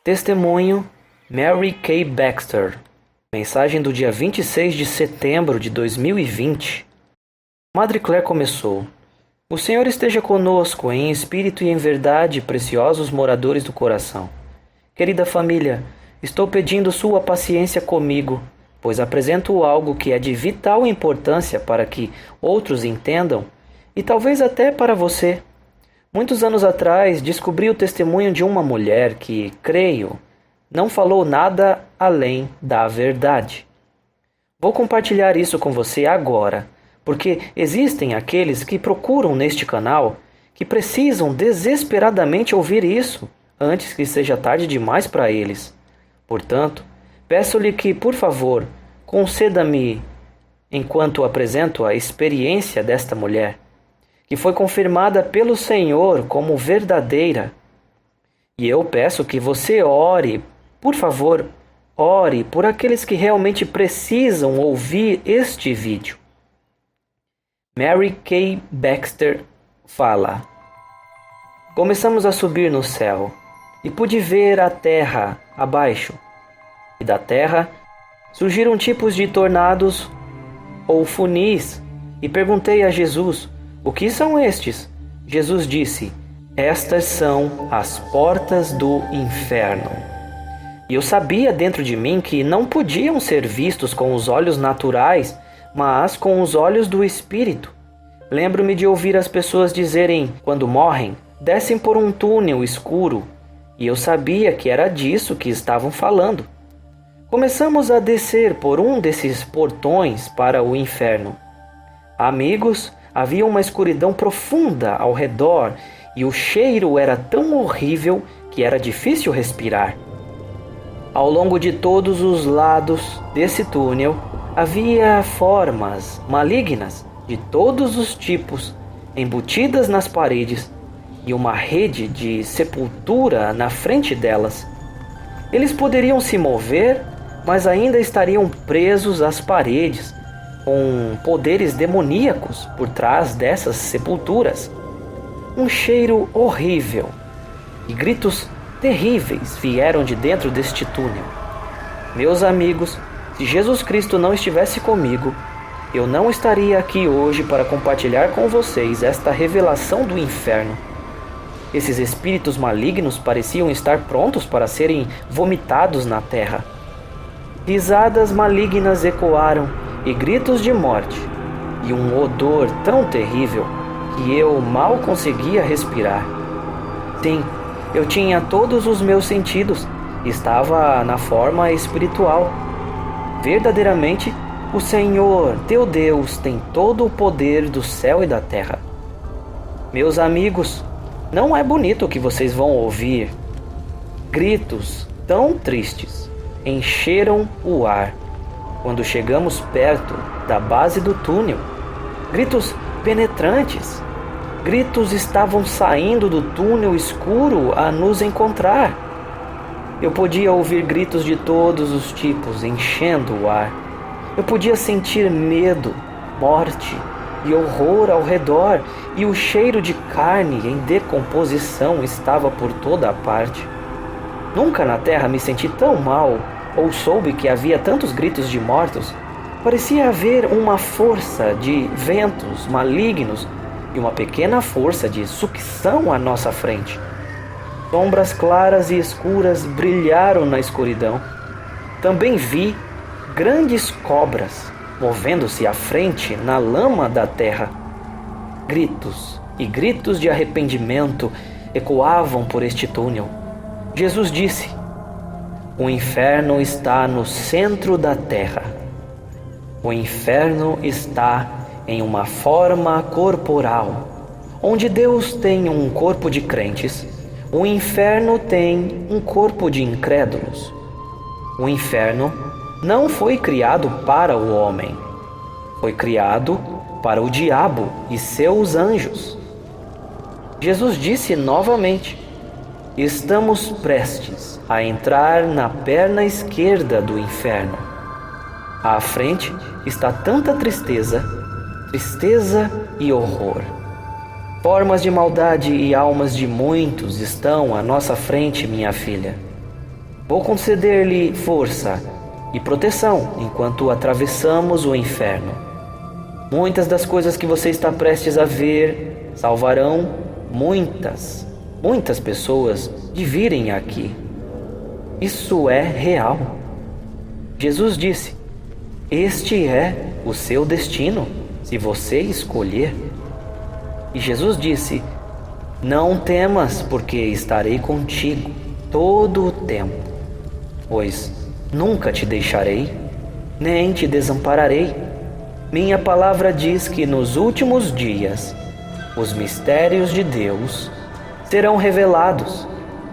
Testemunho Mary Kay Baxter. Mensagem do dia 26 de setembro de 2020. Madre Claire começou: O Senhor esteja conosco em espírito e em verdade, preciosos moradores do coração. Querida família, estou pedindo sua paciência comigo, pois apresento algo que é de vital importância para que outros entendam e talvez até para você. Muitos anos atrás, descobri o testemunho de uma mulher que, creio, não falou nada além da verdade. Vou compartilhar isso com você agora, porque existem aqueles que procuram neste canal que precisam desesperadamente ouvir isso antes que seja tarde demais para eles. Portanto, peço-lhe que, por favor, conceda-me, enquanto apresento a experiência desta mulher, que foi confirmada pelo Senhor como verdadeira. E eu peço que você ore, por favor, ore por aqueles que realmente precisam ouvir este vídeo. Mary Kay Baxter fala: Começamos a subir no céu, e pude ver a terra abaixo. E da terra surgiram tipos de tornados ou funis, e perguntei a Jesus: O que são estes? Jesus disse: Estas são as portas do inferno. E eu sabia dentro de mim que não podiam ser vistos com os olhos naturais, mas com os olhos do Espírito. Lembro-me de ouvir as pessoas dizerem, quando morrem, descem por um túnel escuro, e eu sabia que era disso que estavam falando. Começamos a descer por um desses portões para o inferno. Amigos, havia uma escuridão profunda ao redor e o cheiro era tão horrível que era difícil respirar. Ao longo de todos os lados desse túnel havia formas malignas de todos os tipos embutidas nas paredes e uma rede de sepultura na frente delas. Eles poderiam se mover, mas ainda estariam presos às paredes, com poderes demoníacos por trás dessas sepulturas. Um cheiro horrível e gritos terríveis vieram de dentro deste túnel. Meus amigos, se Jesus Cristo não estivesse comigo, eu não estaria aqui hoje para compartilhar com vocês esta revelação do inferno. Esses espíritos malignos pareciam estar prontos para serem vomitados na terra. Risadas malignas ecoaram e gritos de morte, e um odor tão terrível que eu mal conseguia respirar. Sim, eu tinha todos os meus sentidos, estava na forma espiritual. Verdadeiramente, o Senhor, teu Deus, tem todo o poder do céu e da terra. Meus amigos, não é bonito o que vocês vão ouvir. Gritos tão tristes encheram o ar quando chegamos perto da base do túnel. Gritos penetrantes, Gritos estavam saindo do túnel escuro a nos encontrar. Eu podia ouvir gritos de todos os tipos enchendo o ar. Eu podia sentir medo, morte e horror ao redor, e o cheiro de carne em decomposição estava por toda a parte. Nunca na terra me senti tão mal, ou soube que havia tantos gritos de mortos. Parecia haver uma força de ventos malignos e uma pequena força de sucção à nossa frente. Sombras claras e escuras brilharam na escuridão. Também vi grandes cobras movendo-se à frente na lama da terra. Gritos e gritos de arrependimento ecoavam por este túnel. Jesus disse: o inferno está no centro da terra. O inferno está em uma forma corporal. Onde Deus tem um corpo de crentes, o inferno tem um corpo de incrédulos. O inferno não foi criado para o homem. Foi criado para o diabo e seus anjos. Jesus disse novamente: estamos prestes a entrar na perna esquerda do inferno. À frente está tanta tristeza e horror. Formas de maldade e almas de muitos estão à nossa frente, minha filha. Vou conceder-lhe força e proteção enquanto atravessamos o inferno. Muitas das coisas que você está prestes a ver salvarão muitas pessoas de virem aqui. Isso é real. Jesus disse: este é o seu destino, se você escolher. E Jesus disse: não temas, porque estarei contigo todo o tempo, pois nunca te deixarei, nem te desampararei. Minha palavra diz que nos últimos dias os mistérios de Deus serão revelados,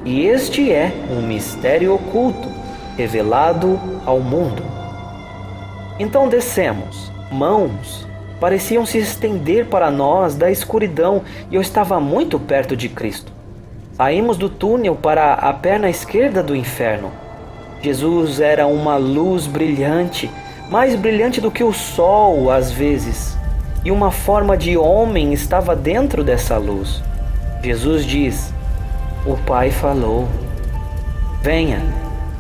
e este é um mistério oculto, revelado ao mundo. Então descemos, mãos pareciam se estender para nós da escuridão, e eu estava muito perto de Cristo. Saímos do túnel para a perna esquerda do inferno. Jesus era uma luz brilhante, mais brilhante do que o sol às vezes, e uma forma de homem estava dentro dessa luz. Jesus diz: o Pai falou, venha,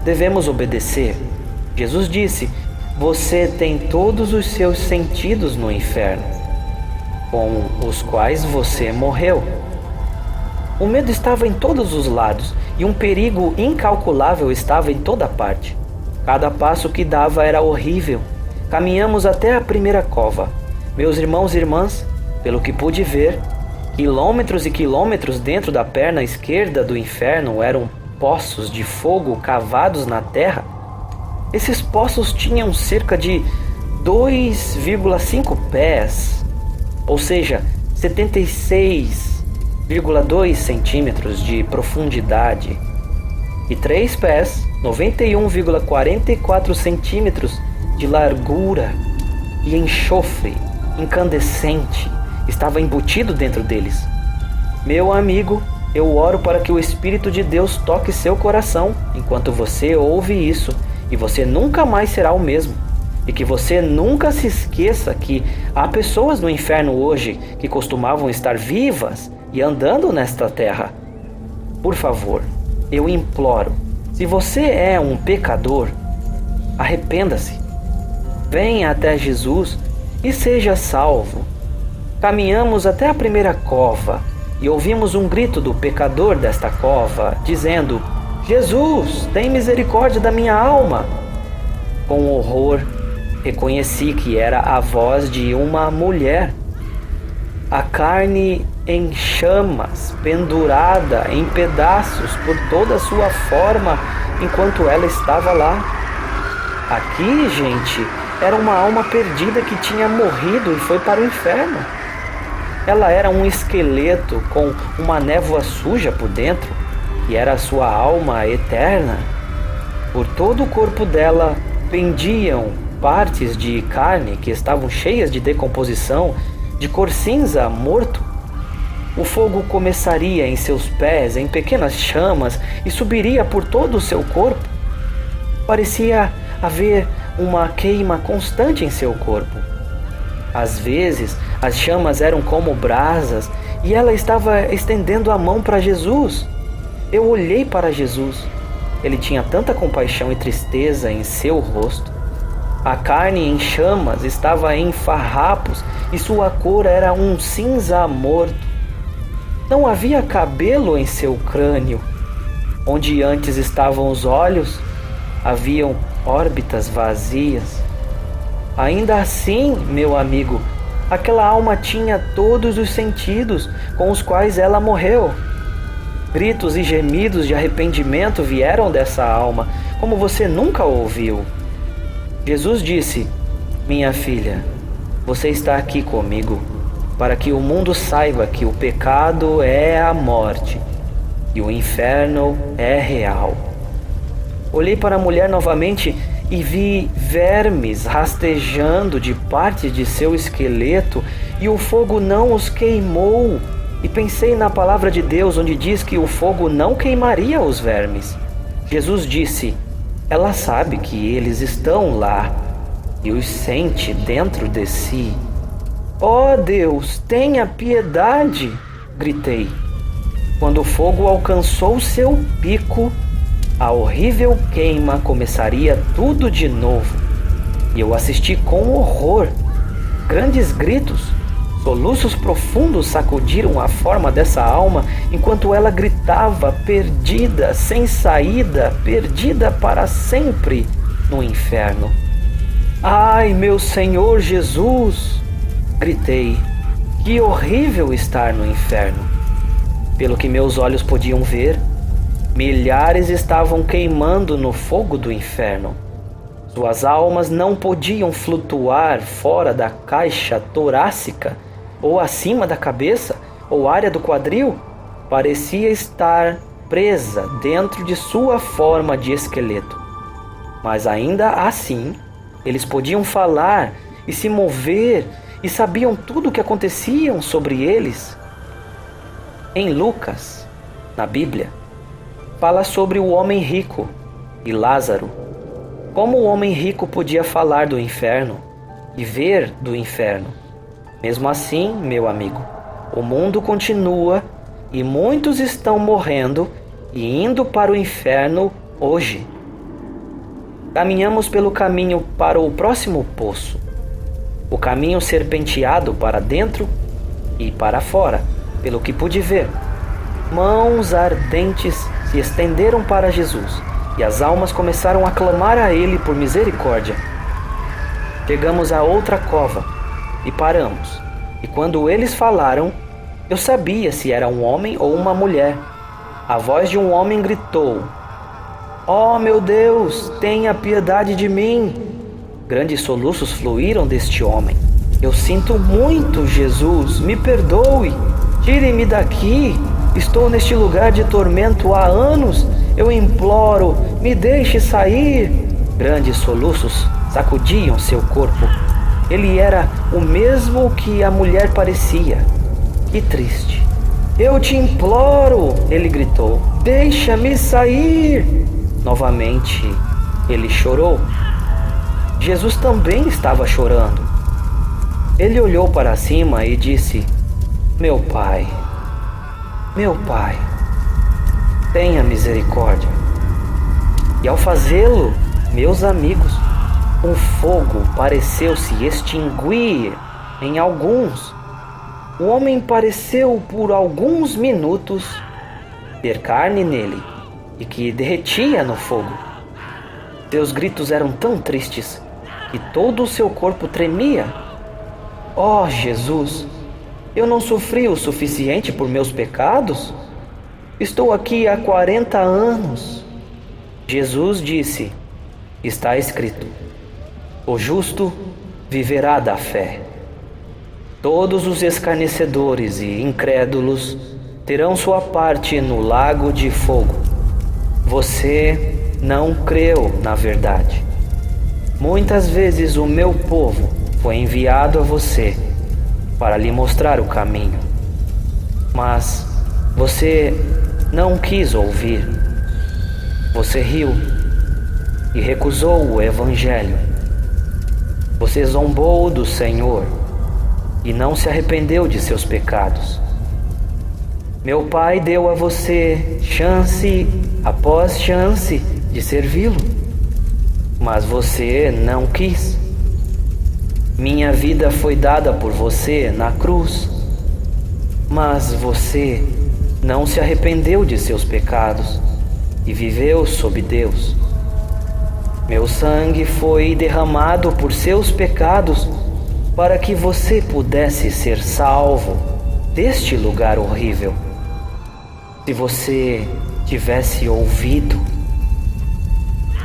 devemos obedecer. Jesus disse: você tem todos os seus sentidos no inferno, com os quais você morreu. O medo estava em todos os lados, e um perigo incalculável estava em toda parte. Cada passo que dava era horrível. Caminhamos até a primeira cova. Meus irmãos e irmãs, pelo que pude ver, quilômetros e quilômetros dentro da perna esquerda do inferno eram poços de fogo cavados na terra. Esses poços tinham cerca de 2,5 pés, ou seja, 76,2 centímetros de profundidade, e 3 pés, 91,44 centímetros de largura, e enxofre incandescente estava embutido dentro deles. Meu amigo, eu oro para que o Espírito de Deus toque seu coração enquanto você ouve isso, e você nunca mais será o mesmo. E que você nunca se esqueça que há pessoas no inferno hoje que costumavam estar vivas e andando nesta terra. Por favor, eu imploro, se você é um pecador, arrependa-se. Venha até Jesus e seja salvo. Caminhamos até a primeira cova e ouvimos um grito do pecador desta cova, dizendo: Jesus, tem misericórdia da minha alma. Com horror, reconheci que era a voz de uma mulher. A carne em chamas, pendurada em pedaços por toda a sua forma, enquanto ela estava lá. Aqui, gente, era uma alma perdida que tinha morrido e foi para o inferno. Ela era um esqueleto com uma névoa suja por dentro, que era a sua alma eterna. Por todo o corpo dela pendiam partes de carne que estavam cheias de decomposição, de cor cinza morto. o fogo começaria em seus pés em pequenas chamas e subiria por todo o seu corpo. Parecia haver uma queima constante em seu corpo. Às vezes, as chamas eram como brasas e ela estava estendendo a mão para Jesus. Eu olhei para Jesus. Ele tinha tanta compaixão e tristeza em seu rosto. A carne em chamas estava em farrapos e sua cor era um cinza morto. Não havia cabelo em seu crânio. Onde antes estavam os olhos, haviam órbitas vazias. Ainda assim, meu amigo, aquela alma tinha todos os sentidos com os quais ela morreu. Gritos e gemidos de arrependimento vieram dessa alma, como você nunca ouviu. Jesus disse: minha filha, você está aqui comigo, para que o mundo saiba que o pecado é a morte e o inferno é real. Olhei para a mulher novamente e vi vermes rastejando de parte de seu esqueleto e o fogo não os queimou. E pensei na palavra de Deus, onde diz que o fogo não queimaria os vermes. Jesus disse: ela sabe que eles estão lá e os sente dentro de si. Oh Deus, tenha piedade! Gritei. Quando o fogo alcançou seu pico, a horrível queima começaria tudo de novo. E eu assisti com horror. Grandes gritos, soluços profundos sacudiram a forma dessa alma enquanto ela gritava, perdida, sem saída, perdida para sempre no inferno. Ai, meu Senhor Jesus! Gritei. Que horrível estar no inferno! Pelo que meus olhos podiam ver, milhares estavam queimando no fogo do inferno. Suas almas não podiam flutuar fora da caixa torácica, ou acima da cabeça, ou área do quadril. Parecia estar presa dentro de sua forma de esqueleto. Mas ainda assim, eles podiam falar e se mover e sabiam tudo o que acontecia sobre eles. Em Lucas, na Bíblia, fala sobre o homem rico e Lázaro. Como o homem rico podia falar do inferno e ver do inferno? Mesmo assim, meu amigo, o mundo continua e muitos estão morrendo e indo para o inferno hoje. Caminhamos pelo caminho para o próximo poço, o caminho serpenteado para dentro e para fora, pelo que pude ver. Mãos ardentes se estenderam para Jesus e as almas começaram a clamar a Ele por misericórdia. Chegamos a outra cova e paramos. E quando eles falaram, eu sabia se era um homem ou uma mulher. A voz de um homem gritou: oh, meu Deus, tenha piedade de mim! Grandes soluços fluíram deste homem. Eu sinto muito, Jesus, me perdoe. Tire-me daqui. Estou neste lugar de tormento há anos. Eu imploro, me deixe sair. Grandes soluços sacudiam seu corpo. Ele era o mesmo que a mulher parecia. Que triste. Eu te imploro, ele gritou. Deixa-me sair. Novamente, ele chorou. Jesus também estava chorando. Ele olhou para cima e disse: meu pai, tenha misericórdia. E ao fazê-lo, meus amigos, um fogo pareceu se extinguir em alguns. O homem pareceu por alguns minutos ter carne nele e que derretia no fogo. Seus gritos eram tão tristes que todo o seu corpo tremia. Oh, Jesus! Eu não sofri o suficiente por meus pecados? Estou aqui há 40 anos. Jesus disse: está escrito, o justo viverá da fé. Todos os escarnecedores e incrédulos terão sua parte no lago de fogo. Você não creu na verdade. Muitas vezes o meu povo foi enviado a você para lhe mostrar o caminho. Mas você não quis ouvir. Você riu e recusou o Evangelho. Você zombou do Senhor e não se arrependeu de seus pecados. Meu Pai deu a você chance após chance de servi-lo, mas você não quis. Minha vida foi dada por você na cruz, mas você não se arrependeu de seus pecados e viveu sob Deus. Meu sangue foi derramado por seus pecados para que você pudesse ser salvo deste lugar horrível. Se você tivesse ouvido,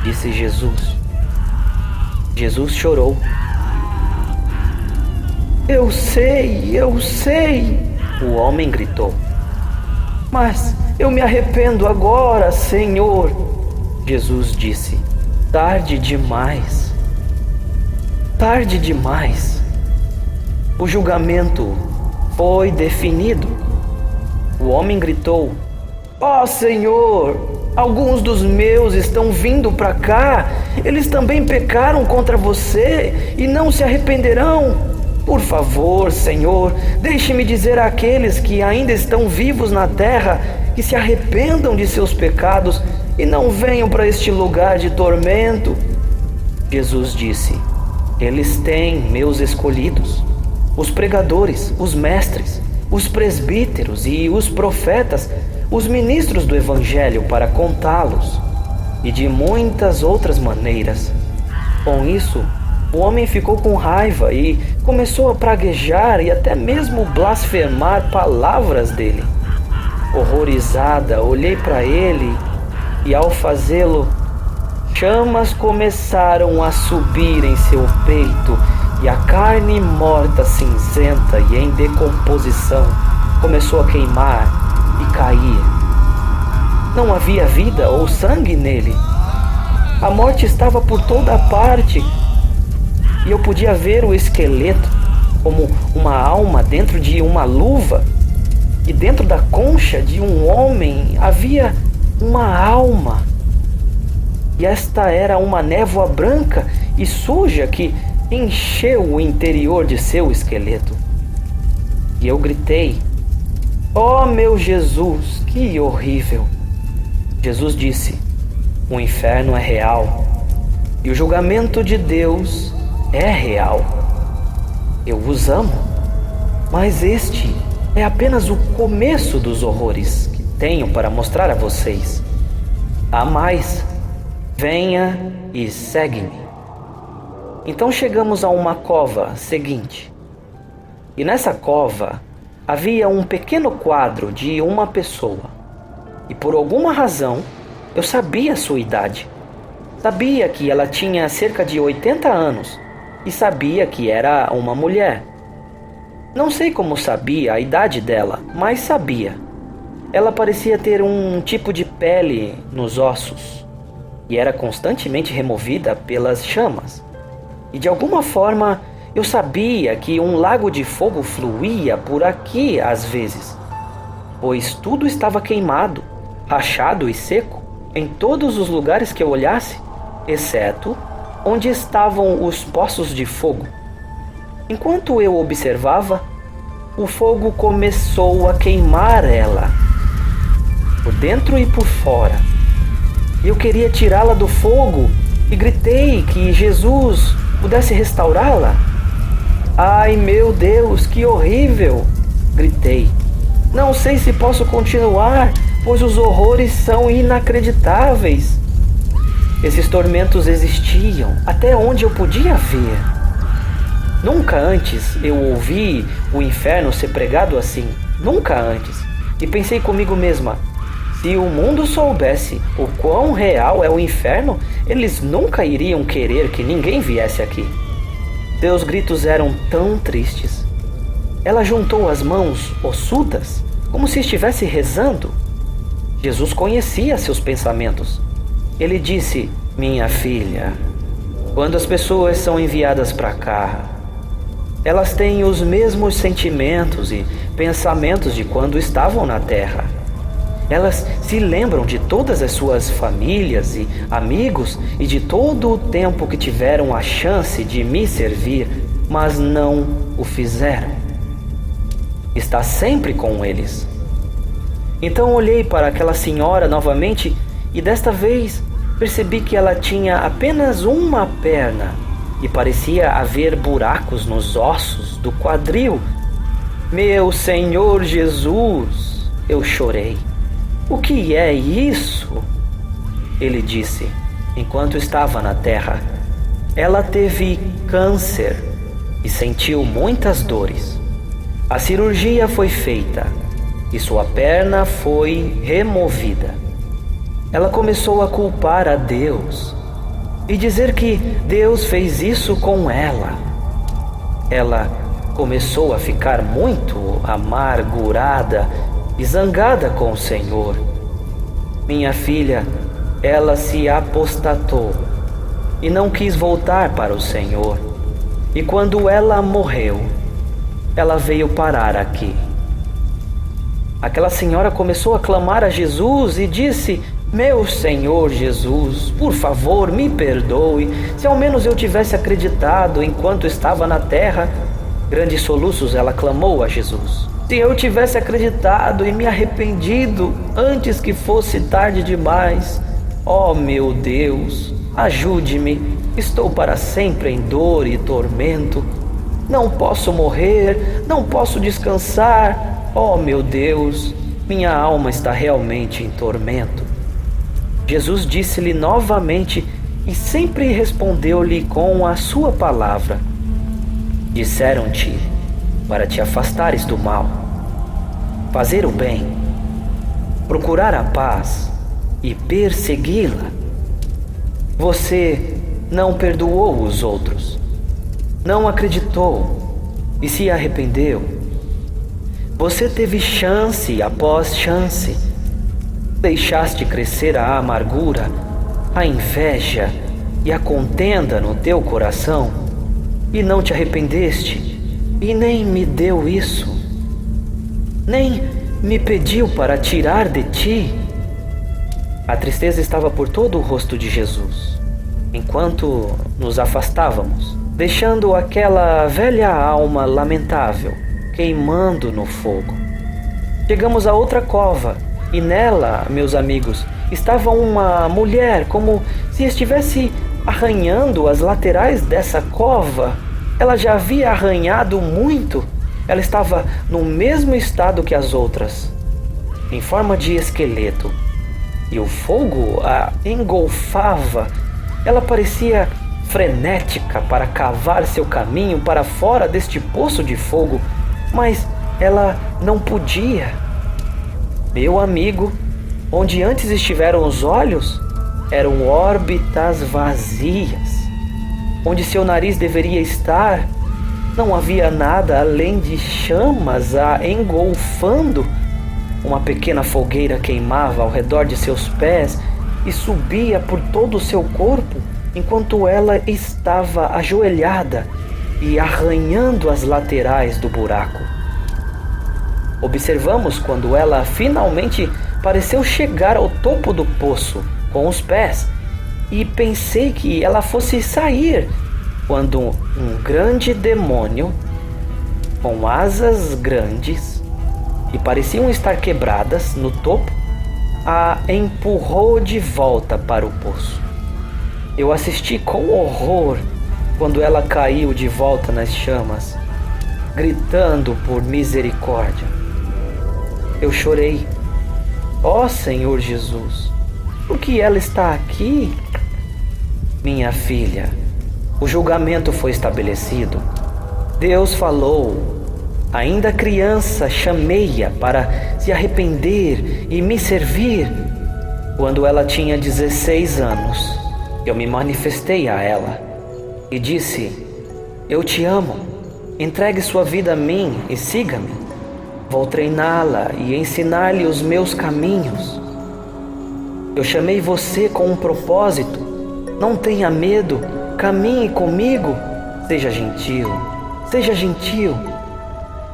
disse Jesus. Jesus chorou. Eu sei, o homem gritou. Mas eu me arrependo agora, Senhor. Jesus disse. Tarde demais. Tarde demais. O julgamento foi definido. O homem gritou: Ó Senhor, alguns dos meus estão vindo para cá. Eles também pecaram contra você e não se arrependerão. Por favor, Senhor, deixe-me dizer àqueles que ainda estão vivos na terra que se arrependam de seus pecados e não venham para este lugar de tormento. Jesus disse: Eles têm meus escolhidos, os pregadores, os mestres, os presbíteros e os profetas, os ministros do Evangelho, para contá-los, e de muitas outras maneiras. Com isso, o homem ficou com raiva e começou a praguejar e até mesmo blasfemar palavras dele. Horrorizada, olhei para ele e, ao fazê-lo, chamas começaram a subir em seu peito e a carne morta, cinzenta e em decomposição começou a queimar e cair. Não havia vida ou sangue nele. A morte estava por toda parte e eu podia ver o esqueleto como uma alma dentro de uma luva, e dentro da concha de um homem havia uma alma. E esta era uma névoa branca e suja que encheu o interior de seu esqueleto. E eu gritei: Ó meu Jesus, que horrível! Jesus disse: O inferno é real e o julgamento de Deus é real. Eu os amo, mas este é apenas o começo dos horrores que tenho para mostrar a vocês. Há mais. Venha e segue-me. Então chegamos a uma cova seguinte. E nessa cova havia um pequeno quadro de uma pessoa. E por alguma razão eu sabia sua idade. Sabia que ela tinha cerca de 80 anos e sabia que era uma mulher. Não sei como sabia a idade dela, mas sabia. Ela parecia ter um tipo de pele nos ossos e era constantemente removida pelas chamas. E de alguma forma eu sabia que um lago de fogo fluía por aqui às vezes, pois tudo estava queimado, rachado e seco em todos os lugares que eu olhasse, exceto onde estavam os poços de fogo. Enquanto eu observava, o fogo começou a queimar ela, por dentro e por fora. Eu queria tirá-la do fogo e gritei que Jesus pudesse restaurá-la. Ai meu Deus, que horrível! Gritei. Não sei se posso continuar, pois os horrores são inacreditáveis. Esses tormentos existiam até onde eu podia ver. Nunca antes eu ouvi o inferno ser pregado assim. Nunca antes. E pensei comigo mesma: se o mundo soubesse o quão real é o inferno, eles nunca iriam querer que ninguém viesse aqui. Seus gritos eram tão tristes. Ela juntou as mãos ossudas, como se estivesse rezando. Jesus conhecia seus pensamentos. Ele disse: Minha filha, quando as pessoas são enviadas para cá, Elas têm os mesmos sentimentos e pensamentos de quando estavam na terra. Elas se lembram de todas as suas famílias e amigos e de todo o tempo que tiveram a chance de me servir, mas não o fizeram. Está sempre com eles. Então olhei para aquela senhora novamente e desta vez percebi que ela tinha apenas uma perna e parecia haver buracos nos ossos do quadril. Meu Senhor Jesus, eu chorei. O que é isso? Ele disse, enquanto estava na terra. Ela teve câncer e sentiu muitas dores. A cirurgia foi feita e sua perna foi removida. Ela começou a culpar a Deus e dizer que Deus fez isso com ela. Ela começou a ficar muito amargurada e zangada com o Senhor. Minha filha, ela se apostatou e não quis voltar para o Senhor. E quando ela morreu, ela veio parar aqui. Aquela senhora começou a clamar a Jesus e disse: meu Senhor Jesus, por favor, me perdoe. Se ao menos eu tivesse acreditado enquanto estava na terra. Grandes soluços ela clamou a Jesus. Se eu tivesse acreditado e me arrependido antes que fosse tarde demais. Oh meu Deus, ajude-me. Estou para sempre em dor e tormento. Não posso morrer, não posso descansar. Oh meu Deus, minha alma está realmente em tormento. Jesus disse-lhe novamente e sempre respondeu-lhe com a sua palavra. Disseram-te para te afastares do mal, fazer o bem, procurar a paz e persegui-la. Você não perdoou os outros, não acreditou e se arrependeu. Você teve chance após chance. Deixaste crescer a amargura, a inveja e a contenda no teu coração e não te arrependeste e nem me deu isso, nem me pediu para tirar de ti. A tristeza estava por todo o rosto de Jesus, enquanto nos afastávamos, deixando aquela velha alma lamentável, queimando no fogo. Chegamos a outra cova e nela, meus amigos, estava uma mulher como se estivesse arranhando as laterais dessa cova. Ela já havia arranhado muito. Ela estava no mesmo estado que as outras, em forma de esqueleto. E o fogo a engolfava. Ela parecia frenética para cavar seu caminho para fora deste poço de fogo, mas ela não podia. Meu amigo, onde antes estiveram os olhos, eram órbitas vazias. Onde seu nariz deveria estar, não havia nada além de chamas a engolfando. Uma pequena fogueira queimava ao redor de seus pés e subia por todo o seu corpo, enquanto ela estava ajoelhada e arranhando as laterais do buraco. Observamos quando ela finalmente pareceu chegar ao topo do poço com os pés e pensei que ela fosse sair, quando um grande demônio com asas grandes e pareciam estar quebradas no topo a empurrou de volta para o poço. Eu assisti com horror quando ela caiu de volta nas chamas, gritando por misericórdia. Eu chorei. Ó Senhor Jesus, por que ela está aqui? Minha filha, o julgamento foi estabelecido. Deus falou. Ainda criança, chamei-a para se arrepender e me servir. Quando ela tinha 16 anos, eu me manifestei a ela e disse: eu te amo, entregue sua vida a mim e siga-me. Vou treiná-la e ensinar-lhe os meus caminhos. Eu chamei você com um propósito. Não tenha medo, caminhe comigo. Seja gentil, Seja gentil,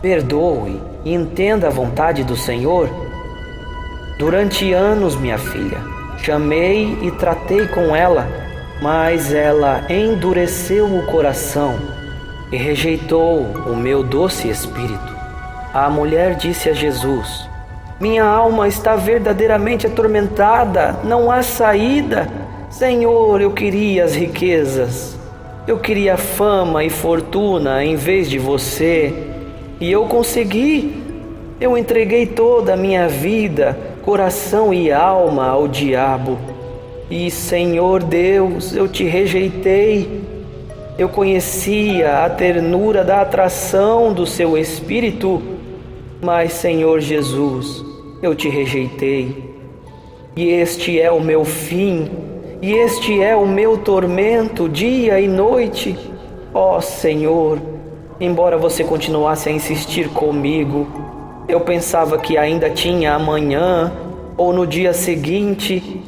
perdoe e entenda a vontade do Senhor. Durante anos, minha filha, chamei e tratei com ela, mas ela endureceu o coração e rejeitou o meu doce espírito. A mulher disse a Jesus: minha alma está verdadeiramente atormentada, não há saída. Senhor, eu queria as riquezas, eu queria fama e fortuna em vez de você, e eu consegui. Eu entreguei toda a minha vida, coração e alma ao diabo. E, Senhor Deus, eu te rejeitei. Eu conhecia a ternura da atração do seu Espírito, mas, Senhor Jesus, eu te rejeitei. E este é o meu fim, e este é o meu tormento, dia e noite. Ó Senhor, embora você continuasse a insistir comigo, eu pensava que ainda tinha amanhã ou no dia seguinte.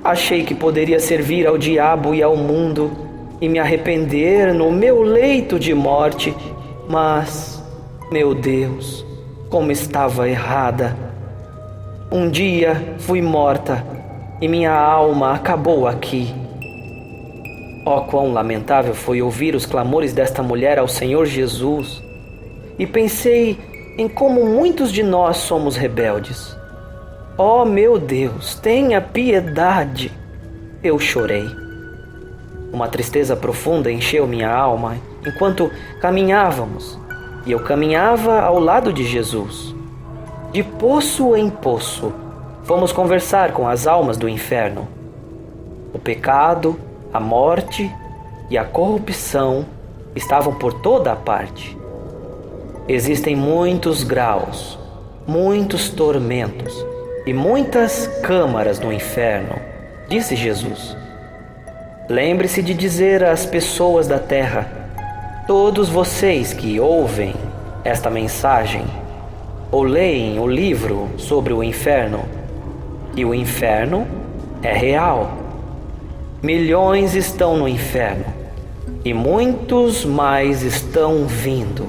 Achei que poderia servir ao diabo e ao mundo e me arrepender no meu leito de morte. Mas, meu Deus, como estava errada. Um dia fui morta e minha alma acabou aqui. Oh, quão lamentável foi ouvir os clamores desta mulher ao Senhor Jesus. E pensei em como muitos de nós somos rebeldes. Oh, meu Deus, tenha piedade! Eu chorei. Uma tristeza profunda encheu minha alma enquanto caminhávamos, e eu caminhava ao lado de Jesus. De poço em poço, fomos conversar com as almas do inferno. O pecado, a morte e a corrupção estavam por toda a parte. Existem muitos graus, muitos tormentos e muitas câmaras no inferno, disse Jesus. Lembre-se de dizer às pessoas da terra: todos vocês que ouvem esta mensagem ou leem o livro sobre o inferno, que o inferno é real. Milhões estão no inferno e muitos mais estão vindo.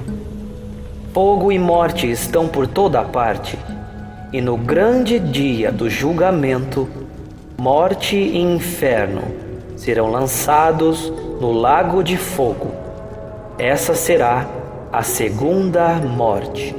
Fogo e morte estão por toda a parte, e no grande dia do julgamento, morte e inferno serão lançados no lago de fogo. Essa será a segunda morte.